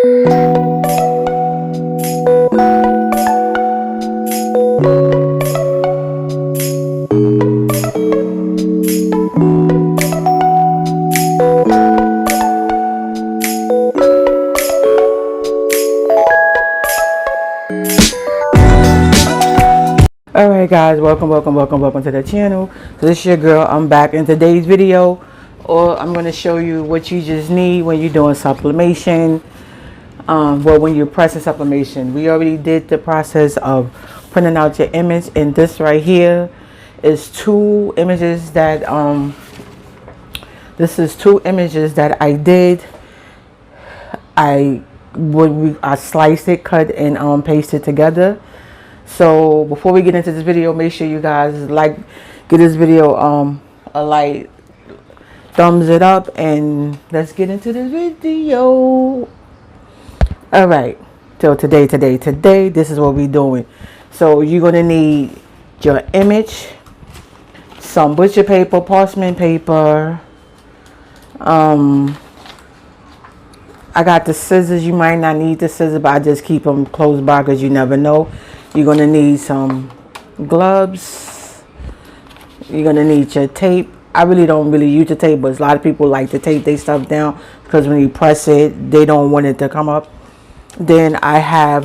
Alright guys, welcome to the channel. So this is your girl. I'm back in today's video, or I'm going to show you what you just need when you're doing sublimation. Well, when you're pressing sublimation, we already did the process of printing out your image, and this right here is two images that I did. I sliced it, cut, and pasted together. So before we get into this video, make sure you guys give this video a like, thumbs it up, and let's get into this video. All right, so today this is what we're doing. So you're gonna need your image, some butcher paper, parchment paper. I got the scissors. You might not need the scissors, but I just keep them close by because you never know. You're going to need some gloves. You're going to need your tape. I don't use the tape, but a lot of people like to tape their stuff down because when you press it, they don't want it to come up. Then I have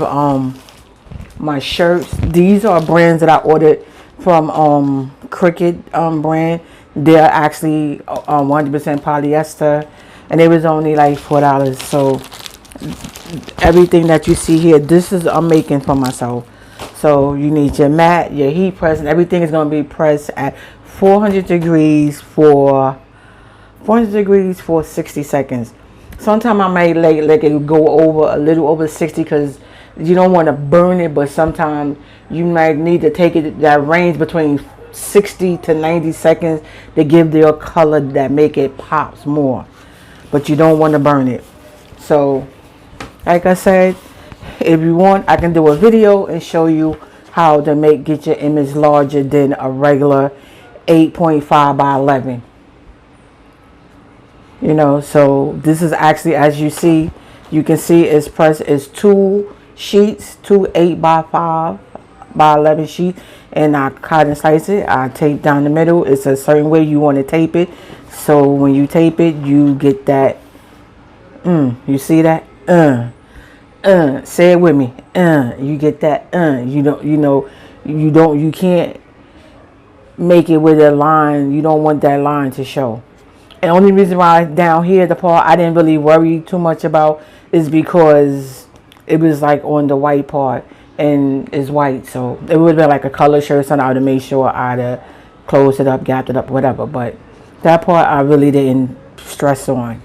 my shirts. These are brands that I ordered from Cricket brand. They're actually 100% polyester, and it was only like $4. So everything that you see here, this is I'm making for myself. So you need your mat, your heat press, and everything is going to be pressed at 400 degrees for 60 seconds. Sometimes I might let it go over a little over 60 because you don't want to burn it, but sometimes you might need to take it that range between 60 to 90 seconds to give the color that make it pops more, but you don't want to burn it. So like I said, if you want, I can do a video and show you how to get your image larger than a regular 8.5 by 11. You know, so this is actually, as you can see it's pressed. It's two sheets, two 8 by 5 by 11 sheets, and I cut and slice it. I tape down the middle. It's a certain way you want to tape it. So when you tape it, you get that. You see that? Say it with me. You get that. You can't make it with a line. You don't want that line to show. And the only reason why down here the part I didn't really worry too much about is because it was like on the white part, and it's white, so it would have been like a color shirt or something. I would have made sure I'd have closed it up, gapped it up, whatever. But that part I really didn't stress on.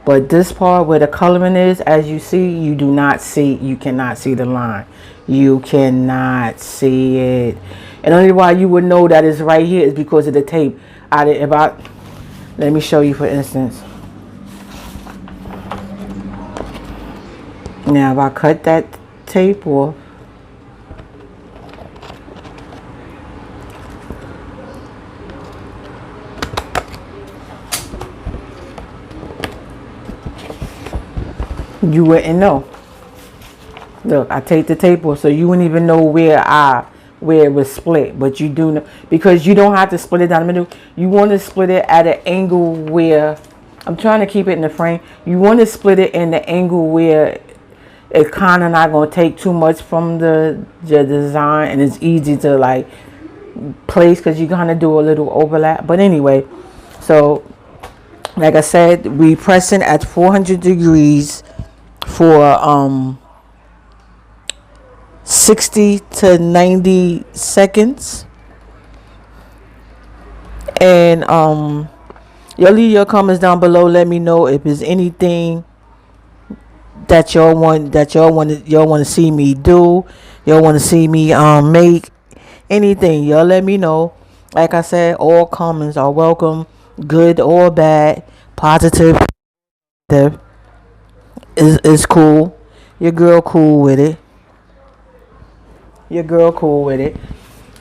But this part where the coloring is, as you see, you cannot see the line. You cannot see it. And only why you would know that it's right here is because of the tape. Let me show you, for instance. Now if I cut that tape off, you wouldn't know. Look, I take the tape off, so you wouldn't even know where it was split. But you do know, because you don't have to split it down the middle. You want to split it at an angle where, I'm trying to keep it in the frame. You want to split it in the angle where it's kind of not going to take too much from the design, and it's easy to like place because you're going to do a little overlap. But anyway, so like I said, we pressing at 400 degrees for 60 to 90 seconds. And y'all leave your comments down below. Let me know if there's anything that y'all want to see me do. Y'all want to see me make anything. Y'all let me know. Like I said, all comments are welcome, good or bad, positive. Is cool. Your girl cool with it.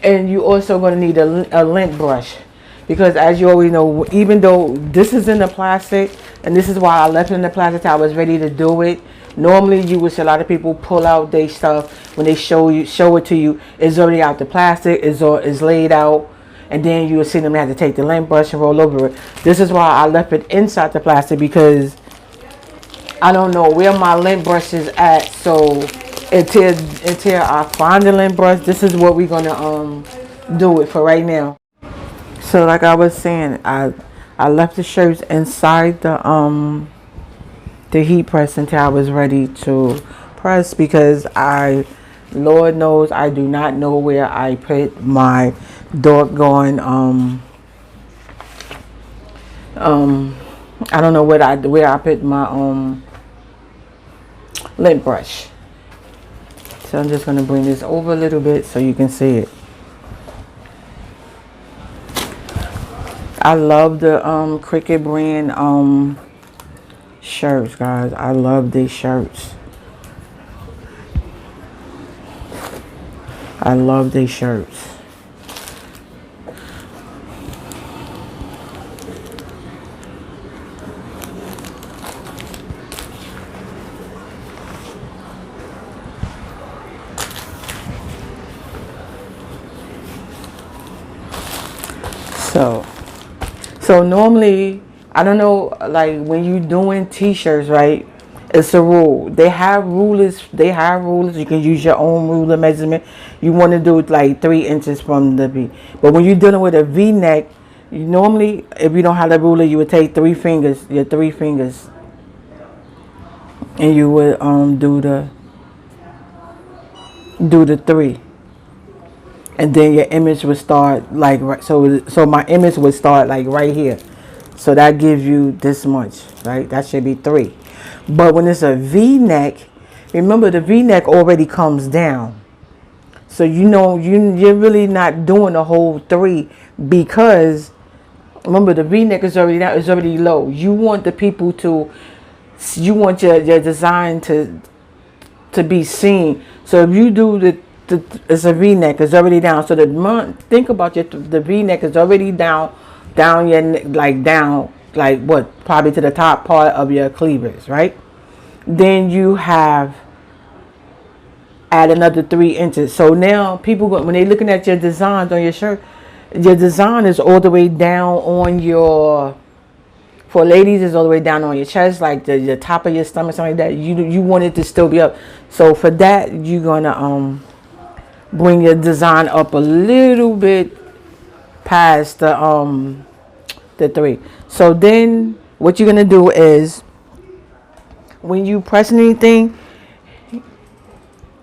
And you also going to need a lint brush, because as you always know, even though this is in the plastic, and this is why I left it in the plastic, I was ready to do it, Normally you would see a lot of people pull out their stuff when they show it to you. It's already out the plastic, is laid out, and then you will see them have to take the lint brush and roll over it. This is why I left it inside the plastic, because I don't know where my lint brush is at. So until I find the lint brush, this is what we're gonna do it for right now. So like I was saying, I left the shirts inside the heat press until I was ready to press, because Lord knows I do not know where I put my doggone I don't know where I put my lint brush. So I'm just gonna bring this over a little bit so you can see it. I love the Cricket brand shirts, guys. I love these shirts. I love these shirts. So normally, I don't know, like when you doing t-shirts, right? It's a rule. They have rulers. You can use your own ruler measurement. You want to do it like 3 inches from the V. But when you're dealing with a V-neck, you normally, if you don't have the ruler, you would take your 3 fingers, and you would do the 3. And then your image would start like right. So my image would start like right here. So that gives you this much, right? That should be 3. But when it's a V-neck, remember the V-neck already comes down. So you're really not doing the whole 3, because remember the V-neck is already down. It's already low. You want the people you want your design to be seen. So if you do it's a V-neck, it's already down. So think about the V-neck is already down your neck, like what, probably to the top part of your cleavage, right? Then you add another 3 inches. So now people when they're looking at your designs on your shirt, your design is all the way down on your. For ladies, it's all the way down on your chest, like the top of your stomach, something like that. You want it to still be up. So for that, you're gonna bring your design up a little bit past the 3. So then what you're gonna do is, when you press anything,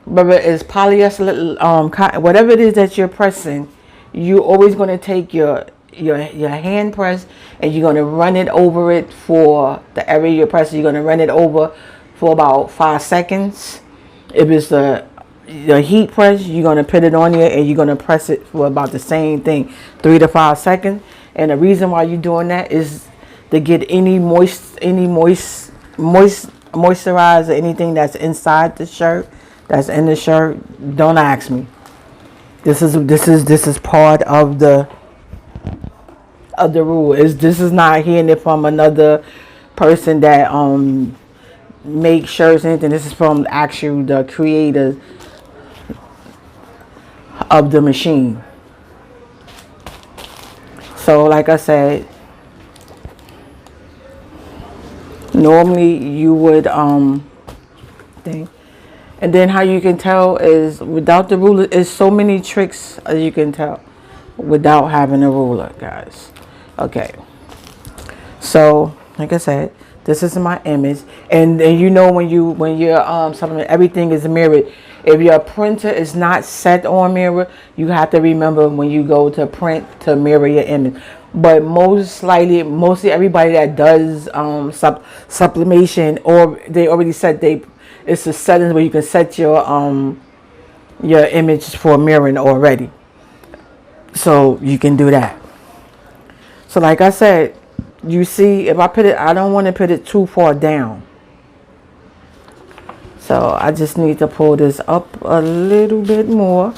whether it's polyester, cotton, whatever it is that you're pressing, you're always gonna take your hand press, and you're gonna run it over it for the area you're pressing. You're gonna run it over for about 5 seconds. If it's the heat press, you're gonna put it on there and you're gonna press it for about the same thing, 3 to 5 seconds. And the reason why you're doing that is to get any moisturize or anything that's inside the shirt, that's in the shirt. Don't ask me. This is part of the rule. This is not hearing it from another person that make shirts or anything. This is from the creator of the machine. So like I said, normally you would thing. And then how you can tell is without the ruler, is so many tricks as you can tell without having a ruler, guys. Okay, so like I said, this is my image, and when you're something, everything is mirrored. If your printer is not set on mirror, you have to remember when you go to print to mirror your image. But mostly everybody that does sublimation, or they already set it's a settings where you can set your image for mirroring already, so you can do that. So like I said, you see, if I put it, I don't want to put it too far down. So I just need to pull this up a little bit more.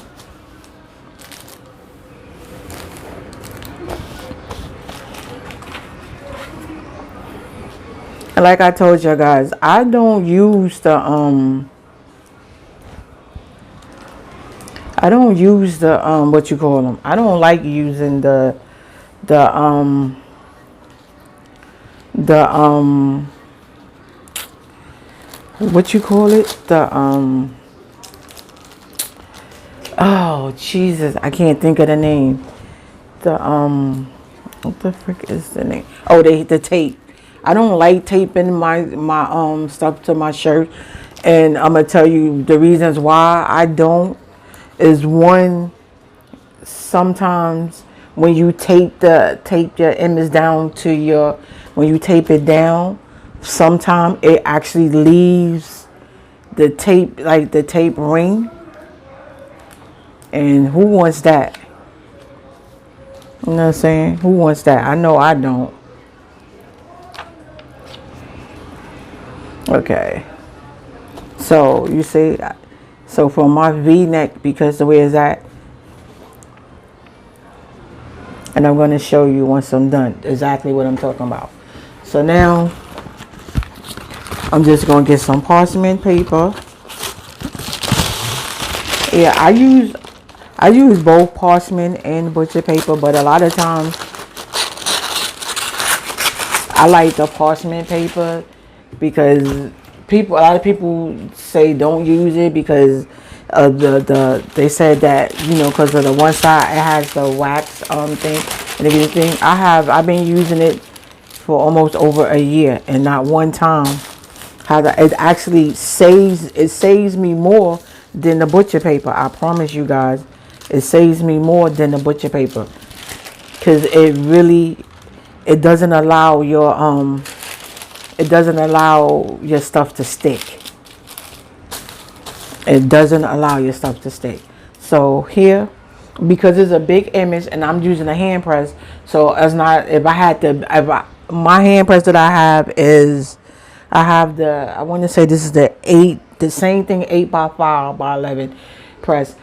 like I told you guys, I don't use the what you call them. I don't like using the the what you call it, the oh Jesus, I can't think of the name. The what the frick is the name? Oh, the tape. I don't like taping my stuff to my shirt, and I'm gonna tell you the reasons why I don't. Is one, sometimes when you tape your image down to your, when you tape it down, sometimes it actually leaves the tape, like the tape ring, and who wants that? You know what I'm saying? Who wants that? I know I don't. Okay, so you see, so for my V-neck, because the way it's at, and I'm going to show you once I'm done exactly what I'm talking about. So now I'm just going to get some parchment paper. Yeah, I use both parchment and butcher paper, but a lot of times I like the parchment paper because a lot of people say don't use it because of they said that, you know, because of the one side it has the wax thing and everything. I've been using it for almost over a year, and not one time it actually saves me more than the butcher paper. I promise you guys, it saves me more than the butcher paper, because it doesn't allow your stuff to stick. It doesn't allow your stuff to stick. So here, because it's a big image and I'm using a hand press, so it's not, my hand press that I have is, I want to say this is the same thing, 8x5 by 11 press.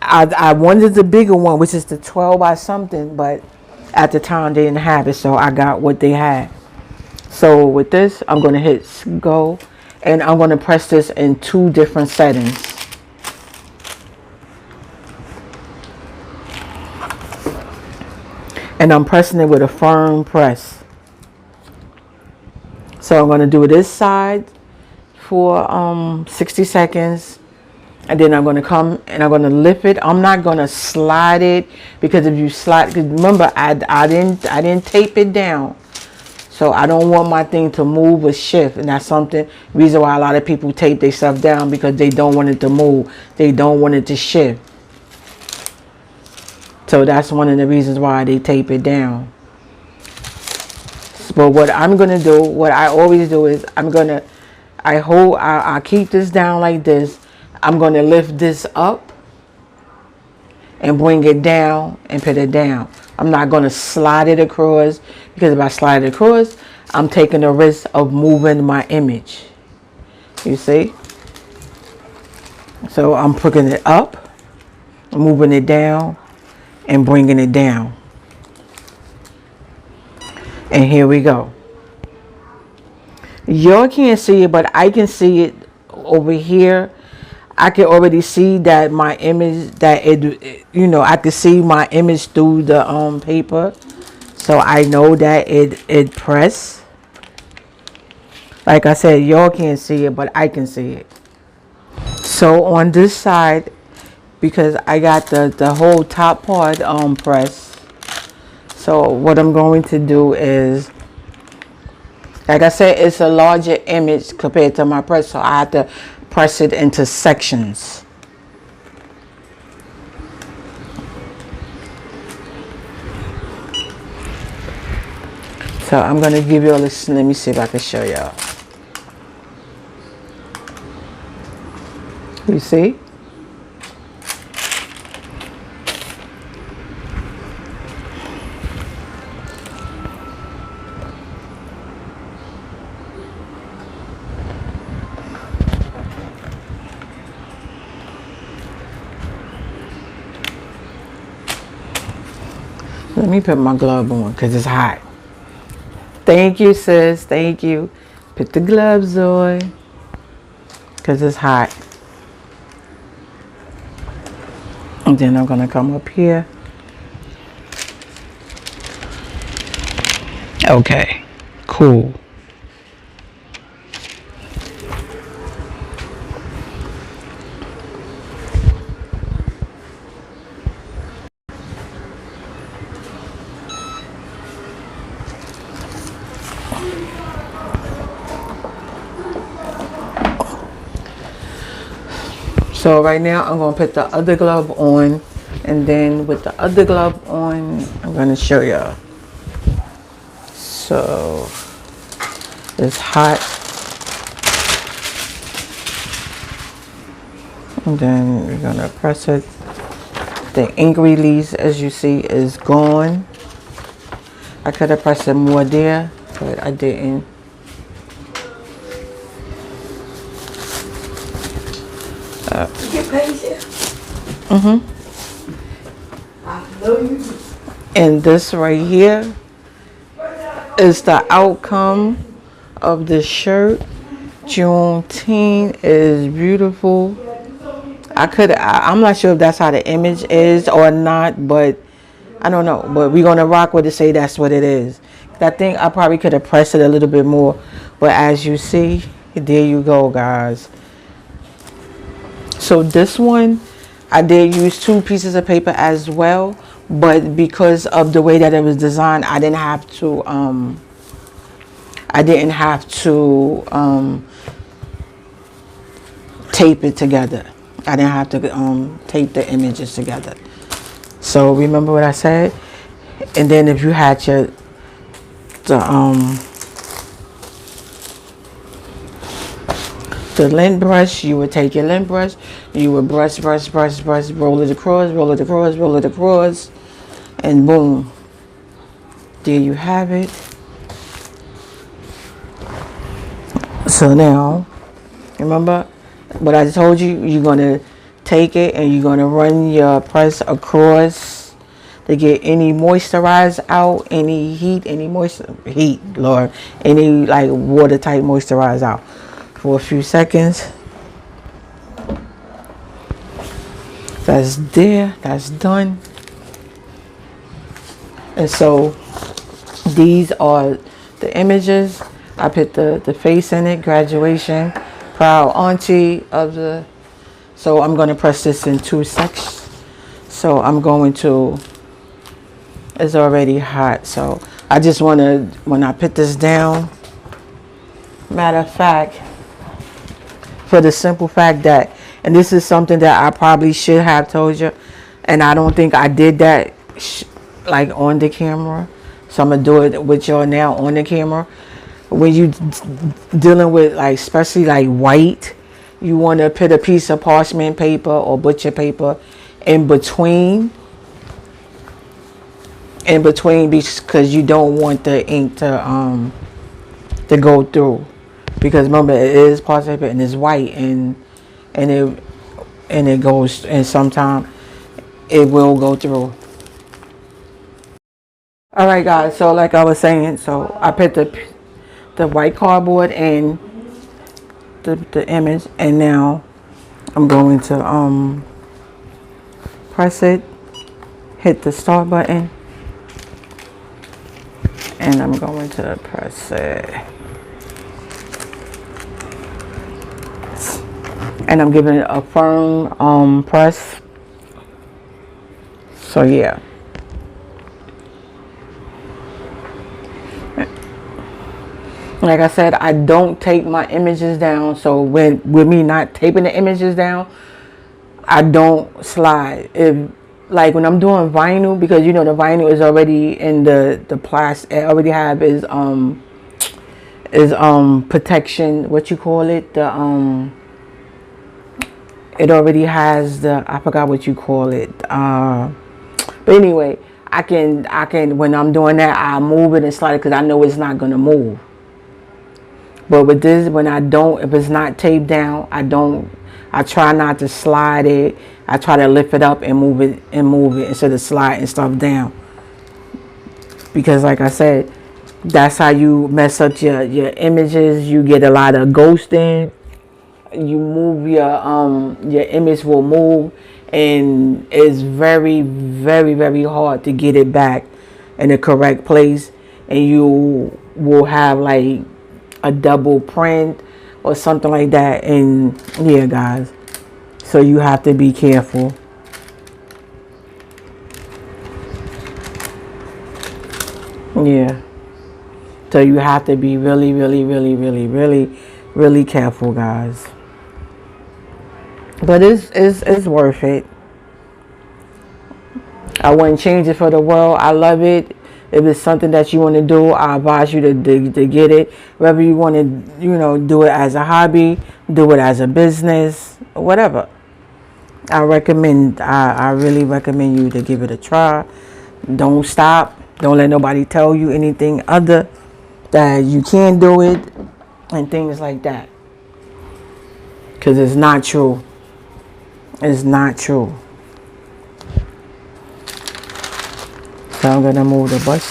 I wanted the bigger one, which is the 12 by something, but at the time they didn't have it, so I got what they had. So with this, I'm going to hit go, and I'm going to press this in 2 different settings. And I'm pressing it with a firm press. So I'm going to do this side for 60 seconds. And then I'm going to come and I'm going to lift it. I'm not going to slide it, because if you slide, because remember I didn't tape it down. So I don't want my thing to move or shift, and that's reason why a lot of people tape their stuff down, because they don't want it to move. They don't want it to shift. So that's one of the reasons why they tape it down. But what I'm going to do, what I always do is I keep this down like this. I'm going to lift this up and bring it down and put it down. I'm not going to slide it across, because if I slide it across, I'm taking the risk of moving my image. You see? So I'm putting it up, moving it down, and bringing it down. And here we go. Y'all can't see it, but I can see it over here. I can already see that my image, that I can see my image through the paper. So I know that it pressed. Like I said, y'all can't see it, but I can see it. So on this side, because I got the whole top part pressed. So what I'm going to do is, like I said, it's a larger image compared to my press, so I have to press it into sections. So I'm going to give you all this. Let me see if I can show y'all. You see? Let me put my glove on because it's hot. Thank you, sis. Thank you. Put the gloves on, because it's hot. And then I'm gonna come up here. Okay, cool. So right now I'm going to put the other glove on, and then with the other glove on, I'm going to show y'all. So it's hot. And then we're going to press it. The ink release, as you see, is gone. I could have pressed it more there, but I didn't. And this right here is the outcome of the shirt. Juneteenth is beautiful. I'm not sure if that's how the image is or not, but I don't know. But we're gonna rock with it, say that's what it is. I think I probably could have pressed it a little bit more, but as you see, there you go, guys. So this one, I did use 2 pieces of paper as well, but because of the way that it was designed, I didn't have to tape it together. I didn't have to tape the images together. So remember what I said? And then if you had the lint brush, you would take your lint brush, you would brush, roll it across, and boom, there you have it. So now, remember what I told you? You're gonna take it and you're gonna run your press across to get any moisturize out, any heat, any like water type moisturize out for a few seconds. That's there, that's done. And so these are the images. I put the face in it, graduation, proud auntie of the. So I'm going to press this in 2 sections. So I'm going to, it's already hot. So I just want to, when I put this down, matter of fact, for the simple fact that, and this is something that I probably should have told you, and I don't think I did that like on the camera. So I'm going to do it with y'all now on the camera. When you dealing with like, especially like white, you want to put a piece of parchment paper or butcher paper in between because you don't want the ink to go through, because remember it is parchment paper and it's white and it goes, and sometimes it will go through. All right, guys, so like I was saying, so I put the white cardboard and the image, and now I'm going to press it, hit the start button, and I'm going to press it, and I'm giving it a firm press. So yeah. Like I said, I don't tape my images down. So with me not taping the images down, I don't slide. If like when I'm doing vinyl, because you know the vinyl is already in the plastic, it already have is protection, what you call it, it already has the, I forgot what you call it, but anyway, I can when I'm doing that, I move it and slide it because I know it's not gonna move. But with this, when I don't, if it's not taped down, I try not to slide it. I try to lift it up and move it instead of sliding stuff down. Because like I said, That's how you mess up your images. You get a lot of ghosting. You move your image will move, and it's very, very, very hard to get it back in the correct place. And you will have like a double print or something like that. And yeah, guys, so you have to be careful. Yeah. So you have to be really, really, really, really, really, really careful, guys. But it's worth it. I wouldn't change it for the world. I love it. If it's something that you want to do, I advise you to get it. Whether you want to, do it as a hobby, do it as a business, whatever. I really recommend you to give it a try. Don't stop. Don't let nobody tell you anything other that you can't do it and things like that. Because it's not true. It's not true. So I'm going to move the bus.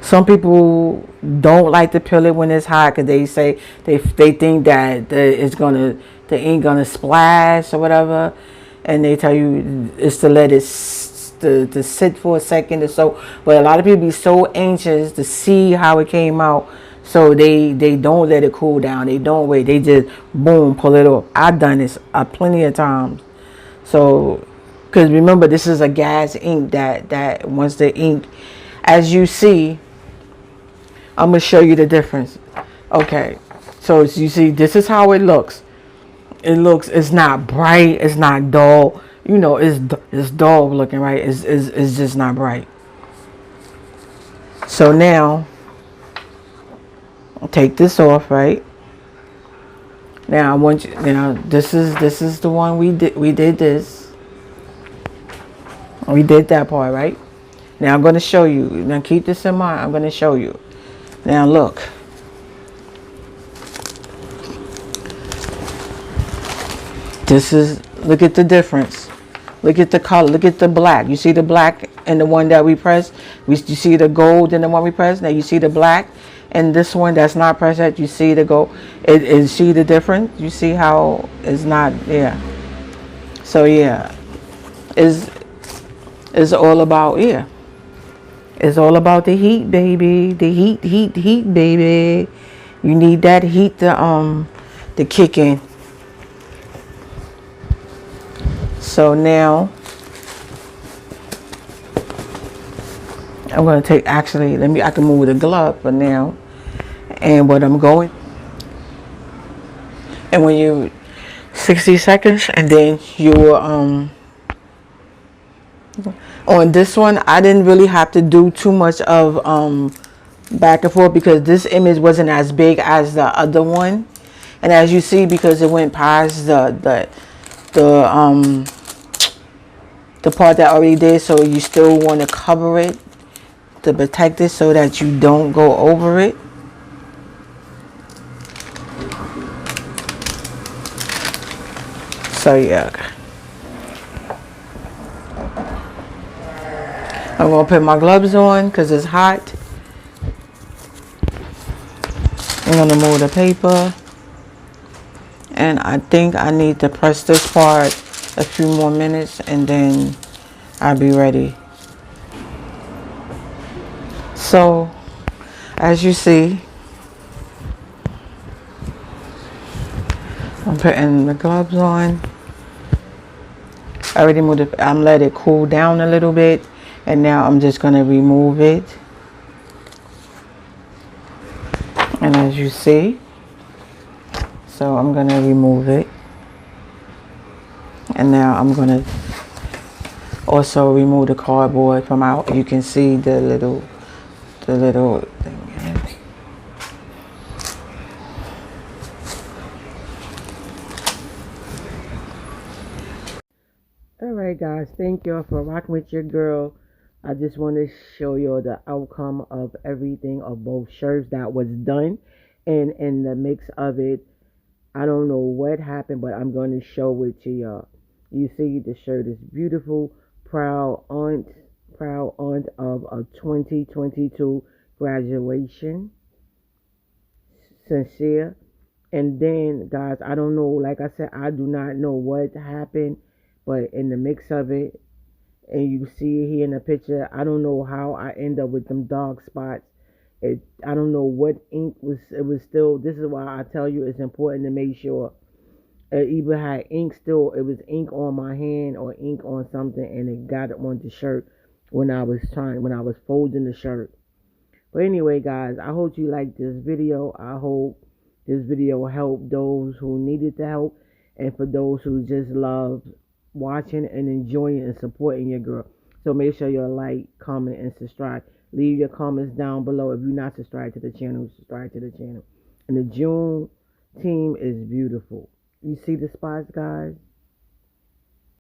Some people don't like to peel it when it's hot because they say they think that the ink gonna splash or whatever, and they tell you it's to let it to sit for a second or so. But a lot of people be so anxious to see how it came out, so they don't let it cool down. They don't wait. They just boom pull it off. I've done this plenty of times. So, because remember, this is a gas ink that once the ink, as you see, I'm gonna show you the difference. Okay, so you see, this is how it looks. It's not bright, it's not dull. It's dull looking, right? It's just not bright. So now, take this off, right? Now I want you. Now this is the one we did. We did this. We did that part, right? Now I'm gonna show you. Now keep this in mind. I'm gonna show you. Now look. Look at the difference. Look at the color. Look at the black. You see the black and the one that we pressed? You see the gold in the one we pressed? Now you see the black and this one that's not pressed yet. You see the gold. See the difference? You see how it's not, yeah. So yeah, it's all about, yeah. It's all about the heat, baby. The heat, baby. You need that heat to kick in. So now I'm going to take, actually, I can move the glove for now. And what I'm going, and when you, 60 seconds, and then you will, on this one, I didn't really have to do too much of back and forth because this image wasn't as big as the other one. And as you see, because it went past the part that I already did, so you still want to cover it to protect it so that you don't go over it. So yeah, I'm gonna put my gloves on because it's hot. I'm gonna move the paper, and I think I need to press this part a few more minutes and then I'll be ready. So as you see, I'm putting the gloves on. I already moved it. I'm let it cool down a little bit, and now I'm just gonna remove it. And as you see, so I'm gonna remove it. And now I'm gonna also remove the cardboard from out. You can see the little thing. Alright guys, thank y'all for rocking with your girl. I just want to show you the outcome of everything of both shirts that was done, and in the mix of it, I don't know what happened, but I'm going to show it to y'all. You see the shirt is beautiful, proud aunt, proud aunt of a 2022 graduation. Sincere. And then, guys, I don't know. Like I said, I do not know what happened, but in the mix of it, and you see it here in the picture, I don't know how I end up with them dark spots. I don't know what ink was. It was still. This is why I tell you it's important to make sure it either had ink still. It was ink on my hand or ink on something, and it got on the shirt when I was folding the shirt. But anyway, guys, I hope you liked this video. I hope this video helped those who needed the help, and for those who just love watching and enjoying and supporting your girl. So make sure you like, comment, and subscribe. Leave your comments down below. If you're not subscribed to the channel, subscribe to the channel. And the June team is beautiful. You see the spots, guys?